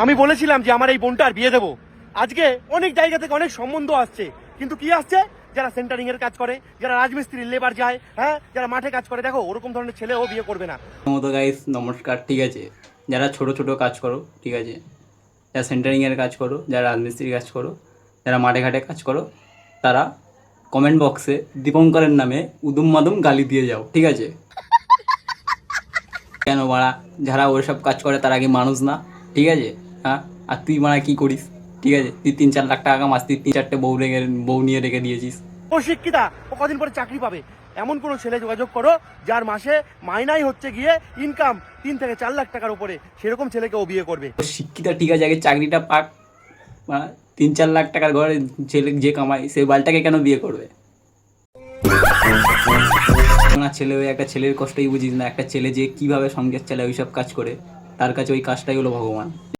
আমি বলেছিলাম যে আমার এই বোনটার বিয়ে দেবো। আজকে অনেক জায়গা থেকে অনেক সম্বন্ধ আসছে, কিন্তু কি আসছে? যারা সেন্টারিং এর কাজ করে, যারা রাজমিস্ত্রির লেবার যায়, হ্যাঁ, যারা মাঠে কাজ করে। দেখো ওরকম ধরনের ছেলেও বিয়ে করবে না। মতো গাইস নমস্কার, ঠিক আছে? যারা ছোট ছোট কাজ করো, ঠিক আছে, যারা সেন্টারিংয়ের কাজ করো, যারা রাজমিস্ত্রির কাজ করো, যারা মাঠে ঘাটে কাজ করো, তারা কমেন্ট বক্সে দীপঙ্করের নামে উদুম মাদুম গালি দিয়ে যাও, ঠিক আছে? কেন মারা? যারা ওইসব কাজ করে তারা কি মানুষ না? ঠিক আছে? হ্যাঁ, আর তুই মারা কি করিস? ঠিক আছে, তুই 3-4 লাখ টাকা কামাস, তুই 3-4টে বউ নিয়ে রেখে দিয়েছিস। ও শিক্ষিতা, ও কদিন পরে চাকরি পাবে। এমন কোনো ছেলে যোগাযোগ করো যার মাসে মাইনাই হচ্ছে গিয়ে ইনকাম 3 থেকে 4 লাখ টাকার উপরে, সেরকম ছেলেকে ও বিয়ে করবে। শিক্ষিতা ঠিক আছে, আগে চাকরিটা পাক। মানে 3-4 লাখ টাকার ঘরে ছেলে যে কামায় সে বালটাকে কেন বিয়ে করবে? না, ছেলে হয়ে একটা ছেলের কষ্টই বুঝিস না। একটা ছেলে যে কিভাবে সংসার চালায় ওইসব কাজ করে, তার কাছে ওই কাজটাই হলো ভগবান।